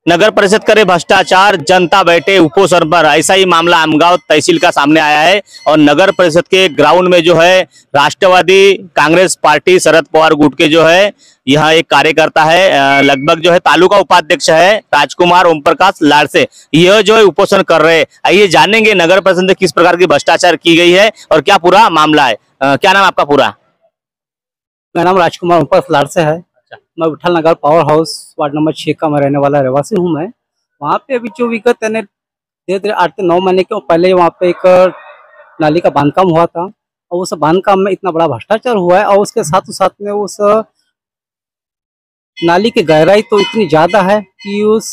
नगर परिषद करे भ्रष्टाचार, जनता बैठे उपोषण पर। ऐसा ही मामला आमगांव तहसील का सामने आया है और नगर परिषद के ग्राउंड में जो है राष्ट्रवादी कांग्रेस पार्टी शरद पवार गुट के जो है यहाँ एक कार्यकर्ता है, लगभग जो है तालुका उपाध्यक्ष है राजकुमार ओम प्रकाश लाड़से, यह जो है उपोषण कर रहे हैं। आइए जानेंगे नगर परिषद में किस प्रकार की भ्रष्टाचार की गई है और क्या पूरा मामला है। क्या नाम आपका पूरा? मेरा नाम राजकुमार ओम प्रकाश लाड़से है। मैं विठल नगर पावर हाउस वार्ड नंबर 6 का मैं रहने वाला रहवासी हूँ। मैं वहाँ पे अभी जो विगत है धीरे धीरे 8 से 9 महीने के पहले वहाँ पे एक नाली का बांधकाम हुआ था और उस बांधकाम में इतना बड़ा भ्रष्टाचार हुआ है और उसके साथ में उस नाली की गहराई तो इतनी ज्यादा है कि उस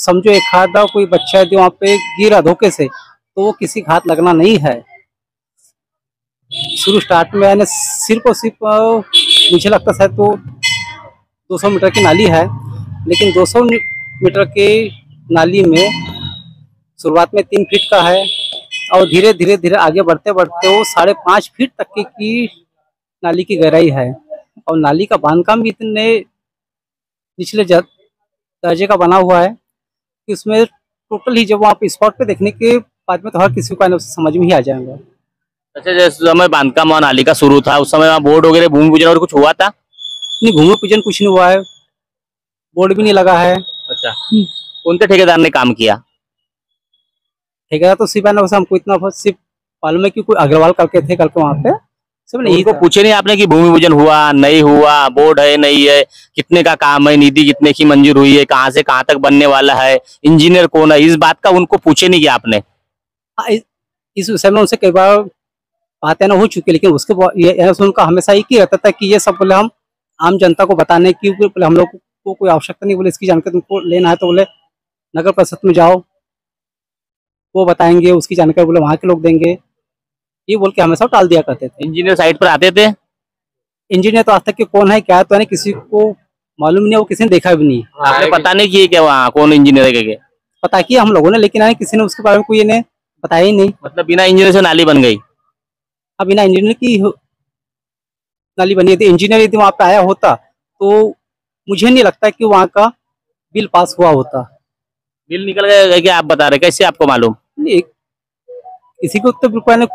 समझो एक आधा कोई बच्चा यदि वहाँ पे गिरा धोखे से तो वो किसी का हाथ लगना नहीं है। शुरू स्टार्ट में यानी सिर्फ और सिर्फ मुझे लगता है तो 200 मीटर की नाली है, लेकिन 200 मीटर की नाली में शुरुआत में 3 फीट का है और धीरे धीरे आगे बढ़ते बढ़ते वो 5.5 फीट तक की नाली की गहराई है और नाली का बांधकाम भी इतने निचले दर्जे का बना हुआ है कि उसमें टोटल ही जब आप स्पॉट पे देखने के बाद में तो हर किसी को समझ में ही आ जाएगा। अच्छा, जिस समय बांधकाम और नाली का शुरू था उस समय वहाँ बोर्ड वगैरह भूमि पूजन और कुछ हुआ था? नहीं, भूमि पूजन कुछ नहीं हुआ है, बोर्ड भी नहीं लगा है। अच्छा, कौन से ठेकेदार ने काम किया? ठेकेदार तो सिर्फ है ना, हमको इतना सिर्फ मालूम है कि कोई अग्रवाल करके थे कल के वहाँ पे, सब नहीं उनको पूछे नहीं आपने कि भूमि पूजन हुआ नहीं हुआ, बोर्ड है नहीं है, कितने का काम है, निधि कितने की मंजूर हुई है, कहाँ से कहाँ तक बनने वाला है, इंजीनियर कौन है, इस बात का उनको पूछे नहीं क्या आपने? इस विषय में उनसे कई बार बातें ना हो चुकी, लेकिन उसके उनका हमेशा एक ही रहता था कि ये सब बोले हम आम जनता को बताने की बोले हम लोग को कोई आवश्यकता नहीं, बोले इसकी जानकारी तुमको लेना है तो बोले नगर परिषद में जाओ, वो बताएंगे, उसकी जानकारी बोले वहाँ के लोग देंगे, ये बोल के हमेशा टाल दिया करते थे। इंजीनियर साइट पर आते थे? इंजीनियर तो आज तक के कौन है क्या है तो किसी को मालूम नहीं, वो किसी ने देखा भी नहीं। आपने पता नहीं किए क्या वहाँ कौन इंजीनियर है? पता किया हम लोगों ने, लेकिन किसी ने उसके बारे में कोई ने बताया ही नहीं। मतलब बिना इंजीनियर से नाली बन गई? अब बिना इंजीनियर की नाली बनी थी। इंजीनियर यदि वहाँ पे आया होता तो मुझे नहीं लगता कि वहाँ का बिल पास हुआ होता। बिल निकल गया क्या आप बता रहे? कैसे आपको मालूम? नहीं, किसी को तो बिल्कुल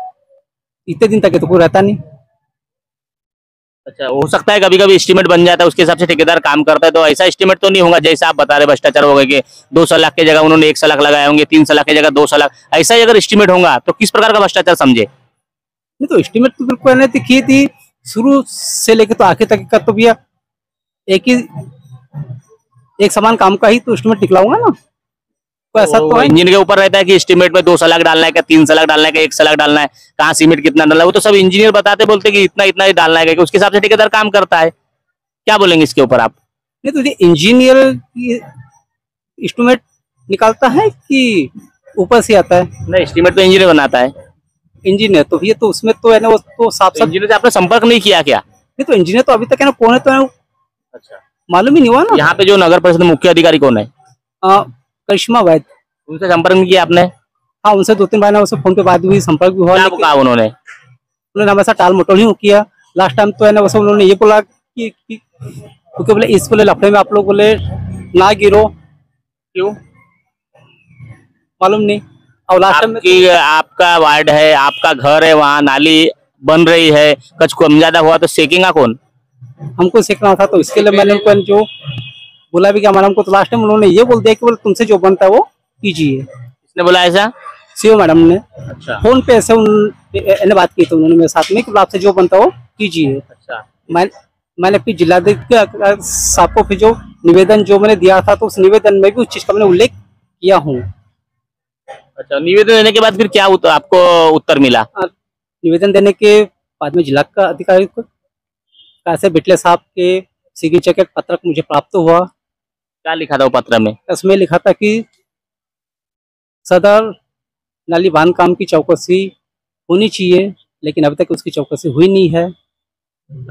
इतने दिन तक तो कोई रहता नहीं। अच्छा, हो सकता है कभी कभी एस्टीमेट बन जाता है, उसके हिसाब से ठेकेदार काम करता है, तो ऐसा एस्टीमेट तो नहीं होगा जैसा आप बता रहे भ्रष्टाचार हो गए कि 200 लाख की जगह उन्होंने 100 लाख लगाए होंगे, 300 लाख की जगह 200 लाख, ऐसा ही अगर एस्टीमेट होगा तो किस प्रकार का भ्रष्टाचार समझे? नहीं तो एस्टीमेट तो बिल्कुल नहीं दिखी थी, शुरू से लेके तो आखिर तक का तो भैया एक समान काम का ही तो एस्टीमेट निकलाऊंगा ना। तो ऐसा तो इंजन के ऊपर रहता है कि एस्टीमेट में 200 लाख डालना है, क्या 300 लाख डालना है, क्या 100 लाख डालना है, कहाँ सीमेंट कितना डालना है, वो तो सब इंजीनियर बताते बोलते कि इतना इतना ही डालना है, उसके हिसाब से ठेकेदार काम करता है। क्या बोलेंगे इसके ऊपर आप? नहीं तो इंजीनियर एस्टीमेट निकालता है कि ऊपर से आता है? नहीं, एस्टीमेट तो इंजीनियर बनाता है। इंजीनियर तो ये तो उसमें तो है ना, वो तो साफ साफ। इंजीनियर से आपने संपर्क नहीं किया क्या? नहीं तो इंजीनियर तो अभी तक है ना, कौन है तो है अच्छा, मालूम ही नहीं हुआ ना। यहाँ पे जो नगर परिषद मुख्य अधिकारी कौन है? करिश्मा वैद। उनसे संपर्क नहीं किया आपने? हाँ, उनसे 2-3 बार ना फोन पे बात हुई, संपर्क भी हुआ। क्या कहा उन्होंने? हमेशा टाल मटोल ही किया। लास्ट टाइम तो है ना वैसे उन्होंने ये बोला कि क्योंकि बोले इस बोले लफड़े में आप लोग बोले ना गिरो। क्यों मालूम नहीं। और लास्ट में आपका वार्ड है, आपका घर है, वहाँ नाली बन रही है, कुछ कम ज्यादा हुआ तो सेकेगा कौन? हमको सीखना था, तो इसके लिए मैंने उनको जो बोला भी क्या मैडम को, तो लास्ट टाइम उन्होंने ये बोल दिया कि बोले तुमसे जो बनता है वो कीजिए। किसने बोला ऐसा? सीओ मैडम ने। अच्छा, फोन पे ऐसे उन्होंने बात की थी उन्होंने मेरे साथ में कि आपसे जो बनता है वो कीजिए। अच्छा, मैंने फिर जिलाधिकारी साहब को फिर जो निवेदन जो मैंने दिया था तो उस निवेदन में भी उस चीज का मैंने उल्लेख किया हूँ। अच्छा, निवेदन देने के बाद फिर क्या आपको उत्तर मिला? निवेदन देने के बाद में जिला का अधिकारी को कैसे बिटले साहब के सिग्नेचर का पत्रक मुझे प्राप्त हुआ। क्या लिखा था वो पत्र में? उसमें लिखा था कि सदर नाली बांधकाम की चौकसी होनी चाहिए, लेकिन अभी तक उसकी चौकसी हुई नहीं है,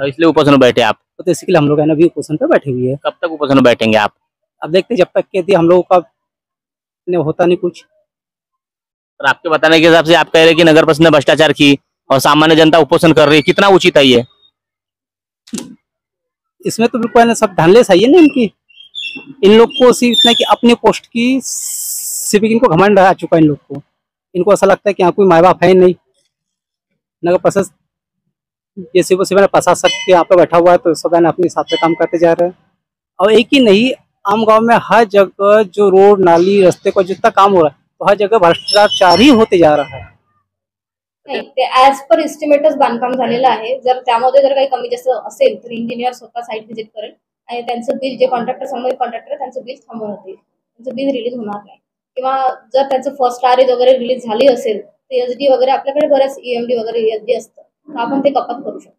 इसलिए उपोषण बैठे आप? तो इसके लिए हम लोग है ना अभी उपोषण पे बैठे हुए हैं। कब तक उपोषण बैठेंगे आप? अब देखते जब तक कहती हम लोगों का होता नहीं कुछ। और आपके बताने के हिसाब से आप कह रहे हैं कि नगर परिषद ने भ्रष्टाचार की और सामान्य जनता उपोषण कर रही है, कितना उचित है ये? इसमें तो बिल्कुल सब धानलेस है ना इनकी। इन लोग को सिर्फ इतना कि अपने पोस्ट की सिर्फ इनको घमंड आ चुका है। इन लोग को, इनको ऐसा लगता है कि यहाँ कोई माँ बाप है नहीं। नगर परिषद ये शिव सेना प्रशासक के यहाँ पे बैठा हुआ है, तो सब है अपने हिसाब से काम करते जा रहे हैं। और एक ही नहीं, आम गांव में हर जगह जो रोड नाली रस्ते को जितना काम हो रहा है, तो हर जगह भ्रष्टाचार ही होते जा रहा है। नाही, ते ऍज पर इस्टिमेटच बांधकाम झालेलं आहे। जर त्यामध्ये जर काही कमी जास्त असेल तर इंजिनियर स्वतः साईट व्हिजिट करेल आणि त्यांचं बिल, जे कॉन्ट्रॅक्टर संबंधित कॉन्ट्रॅक्टर त्यांचं बिल थांबवण्यात येईल, त्यांचं बिल रिलीज होणार नाही। किंवा जर त्यांचं फर्स्ट आरेज वगैरे रिलीज झाली असेल तर एसडी वगैरे आपल्याकडे बऱ्याच ईएमडी वगैरे एसडी असतं, तर आपण ते कपात करू शकतो।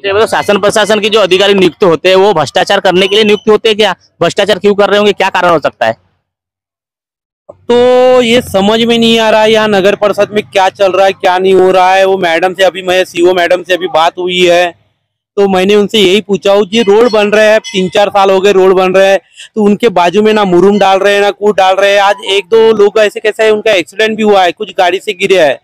मतलब शासन प्रशासन के जो अधिकारी नियुक्त होते हैं वो भ्रष्टाचार करने के लिए नियुक्त होते हैं क्या? भ्रष्टाचार क्यों कर रहे होंगे, क्या कारण हो सकता है? तो ये समझ में नहीं आ रहा है यहाँ नगर परिषद में क्या चल रहा है क्या नहीं हो रहा है। वो मैडम से अभी, मैं सीओ मैडम से अभी बात हुई है, तो मैंने उनसे यही पूछा हूँ जी रोड बन रहे हैं, 3-4 साल हो गए रोड बन रहे हैं, तो उनके बाजू में ना मुरुम डाल रहे हैं ना कूट डाल रहे हैं। आज 1-2 लोग ऐसे कैसे है, उनका एक्सीडेंट भी हुआ है, कुछ गाड़ी से गिरे है।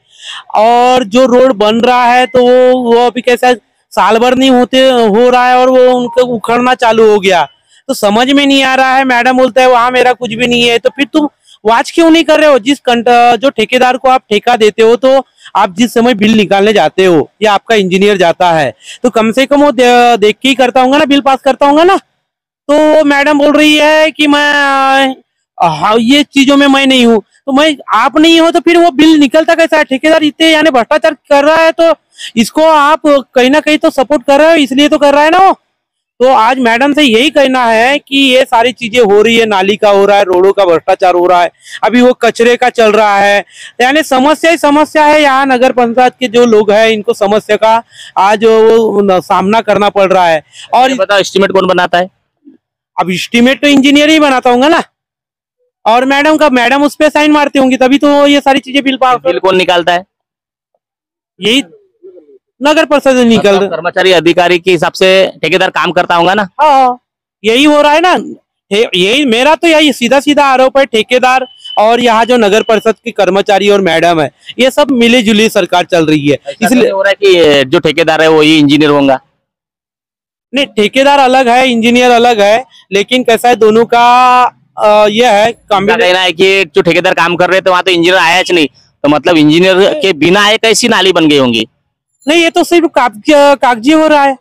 और जो रोड बन रहा है तो वो अभी कैसा साल भर नहीं हो रहा है और वो उनको उखड़ना चालू हो गया। तो समझ में नहीं आ रहा है। मैडम बोलते हैं वहां मेरा कुछ भी नहीं है, तो फिर तुम वॉच क्यों नहीं कर रहे हो? जो ठेकेदार को आप ठेका देते हो, तो आप जिस समय बिल निकालने जाते हो या आपका इंजीनियर जाता है, तो कम से कम वो देख के ही करता होगा ना, बिल पास करता होगा ना। तो मैडम बोल रही है कि मैं ये चीजों में मैं नहीं हूँ, तो मैं आप नहीं हो तो फिर वो बिल निकलता कैसा है? ठेकेदार इतने यानी भ्रष्टाचार कर रहा है, तो इसको आप कहीं ना कहीं तो सपोर्ट कर रहे हो, इसलिए तो कर रहा है ना वो। तो आज मैडम से यही कहना है कि ये सारी चीजें हो रही है, नाली का हो रहा है, रोडों का भ्रष्टाचार हो रहा है, अभी वो कचरे का चल रहा है, यानी समस्या ही समस्या है। यहाँ नगर पंचायत के जो लोग हैं इनको समस्या का आज वो सामना करना पड़ रहा है। और बताओ एस्टिमेट कौन बनाता है? अब एस्टिमेट तो इंजीनियर ही बनाता होगा ना, और मैडम उस पर साइन मारती होंगी, तभी तो ये सारी चीजें बिल कौन निकालता है? यही नगर परिषद निकल मतलब कर्मचारी अधिकारी के हिसाब से ठेकेदार काम करता होगा ना। हाँ, यही हो रहा है ना। यही मेरा तो यही सीधा सीधा आरोप है, ठेकेदार और यहाँ जो नगर परिषद के कर्मचारी और मैडम है, ये सब मिली जुली सरकार चल रही है। इसलिए हो रहा है कि जो ठेकेदार है वो ही इंजीनियर होगा। नहीं, ठेकेदार अलग है, इंजीनियर अलग है, लेकिन कैसा है दोनों का यह है कहना है कि जो ठेकेदार काम कर रहे थे वहां तो इंजीनियर आया नहीं, तो मतलब इंजीनियर के बिना एक ऐसी नाली बन गई होंगी। नहीं, ये तो सिर्फ कागजी हो रहा है,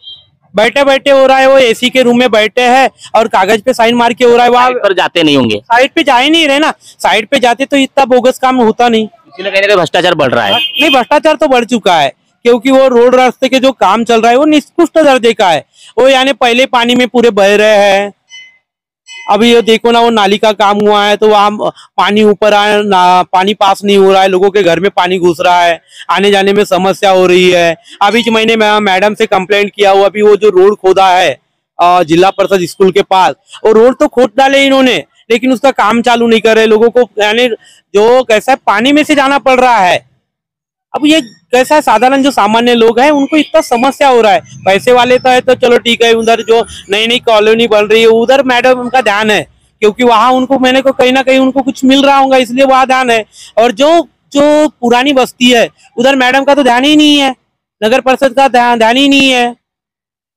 बैठे बैठे हो रहा है। वो एसी के रूम में बैठे हैं और कागज पे साइन मार के हो रहा है। वहां पर जाते नहीं होंगे, साइड पे जा ही नहीं रहे ना। साइड पे जाते तो इतना बोगस काम होता नहीं, इसलिए कहीं ना कहीं भ्रष्टाचार बढ़ रहा है। नहीं, भ्रष्टाचार तो बढ़ चुका है, क्योंकि वो रोड रास्ते के जो काम चल रहा है वो निकृष्ट दर्जे का है। वो यानी पहले पानी में पूरे बह रहे हैं। अभी ये देखो ना, वो नाली का काम हुआ है तो वहाँ पानी ऊपर आए ना, पानी पास नहीं हो रहा है, लोगों के घर में पानी घुस रहा है, आने जाने में समस्या हो रही है। अभी मैंने मैडम से कंप्लेंट किया हुआ, अभी वो जो रोड खोदा है जिला परिषद स्कूल के पास, वो रोड तो खोद डाले इन्होंने, लेकिन उसका काम चालू नहीं कर रहे। लोगों को यानी जो कैसा है पानी में से जाना पड़ रहा है। अब ये कैसा है, साधारण जो सामान्य लोग हैं उनको इतना समस्या हो रहा है। पैसे वाले तो है तो चलो ठीक है, उधर जो नई नई कॉलोनी बन रही है उधर मैडम उनका ध्यान है, क्योंकि वहां उनको मैंने को कहीं ना कहीं उनको कुछ मिल रहा होगा, इसलिए वहां ध्यान है। और जो जो पुरानी बस्ती है उधर मैडम का तो ध्यान ही नहीं है, नगर परिषद का ध्यान ही नहीं है।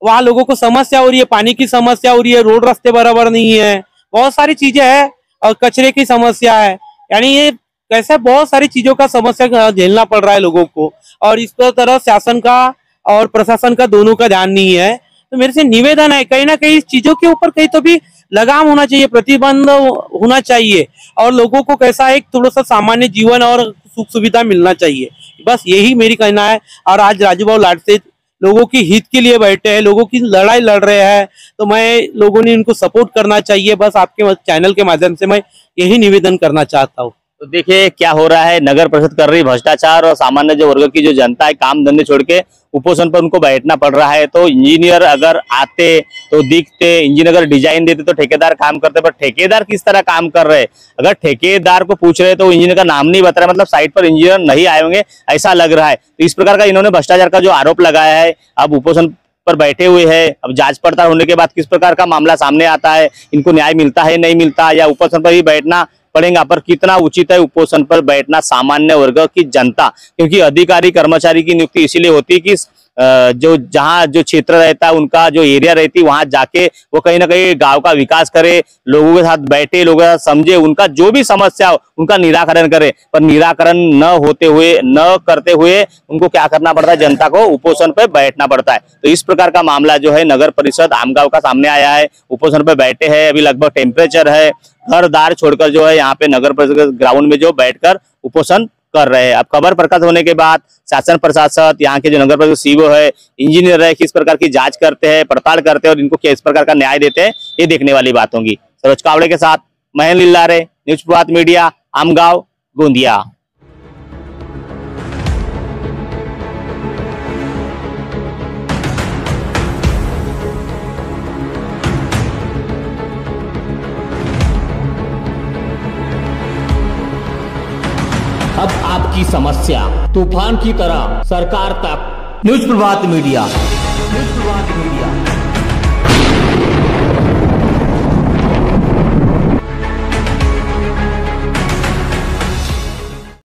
वहां लोगों को समस्या हो रही है, पानी की समस्या हो रही है, रोड रास्ते बराबर नहीं है, बहुत सारी चीजें है, और कचरे की समस्या है। यानी ये कैसे बहुत सारी चीजों का समस्या झेलना पड़ रहा है लोगों को, और इस तरह शासन का और प्रशासन का दोनों का ध्यान नहीं है। तो मेरे से निवेदन है, कहीं ना कहीं इस चीजों के ऊपर कहीं तो भी लगाम होना चाहिए, प्रतिबंध होना चाहिए, और लोगों को कैसा एक थोड़ा सा सामान्य जीवन और सुख सुविधा मिलना चाहिए। बस यही मेरी कहना है। और आज राजू भाऊ लाडसे लोगों की हित के लिए बैठे हैं, लोगों की लड़ाई लड़ रहे हैं, तो मैं लोगों ने इनको सपोर्ट करना चाहिए। बस आपके चैनल के माध्यम से मैं यही निवेदन करना चाहता हूँ। तो देखिए क्या हो रहा है, नगर परिषद कर रही भ्रष्टाचार और सामान्य जो वर्ग की जो जनता है काम धंधे छोड़ के उपोषण पर उनको बैठना पड़ रहा है। तो इंजीनियर अगर आते तो दिखते, इंजीनियर अगर डिजाइन देते तो ठेकेदार काम करते, पर ठेकेदार किस तरह काम कर रहे हैं, अगर ठेकेदार को पूछ रहे तो इंजीनियर का नाम नहीं बता रहा, मतलब साइट पर इंजीनियर नहीं आए होंगे ऐसा लग रहा है। तो इस प्रकार का इन्होंने भ्रष्टाचार का जो आरोप लगाया है, अब उपोषण पर बैठे हुए हैं। अब जांच पड़ताल होने के बाद किस प्रकार का मामला सामने आता है, इनको न्याय मिलता है नहीं मिलता, या उपोषण पर ही बैठना पड़ेगा, पर कितना उचित है उपोषण पर बैठना सामान्य वर्ग की जनता, क्योंकि अधिकारी कर्मचारी की नियुक्ति इसीलिए होती है कि जो जहाँ जो क्षेत्र रहता है, उनका जो एरिया रहती है, वहां जाके वो कहीं ना कहीं गांव का विकास करे, लोगों के साथ बैठे, लोगों के साथ समझे, उनका जो भी समस्या हो उनका निराकरण करे। पर निराकरण न करते हुए उनको क्या करना पड़ता है, जनता को उपोषण पे बैठना पड़ता है। तो इस प्रकार का मामला जो है नगर परिषद आमगांव का सामने आया है। उपोषण पे बैठे हैं, अभी लगभग टेम्परेचर है, घर दार छोड़कर जो है यहाँ पे नगर परिषद ग्राउंड में जो बैठकर उपोषण कर रहे हैं। अब खबर प्रकाशित होने के बाद शासन प्रशासन, यहाँ के जो नगर परिषद सीईओ है, इंजीनियर है, किस प्रकार की जांच करते हैं, पड़ताल करते हैं और इनको किस प्रकार का न्याय देते हैं, ये देखने वाली बात होगी। सरोज कावड़े के साथ महेंद्र लिल्लारे, न्यूज प्रभात मीडिया, आमगांव, गोंदिया। अब आपकी समस्या तूफान की तरह सरकार तक, न्यूज प्रभात मीडिया।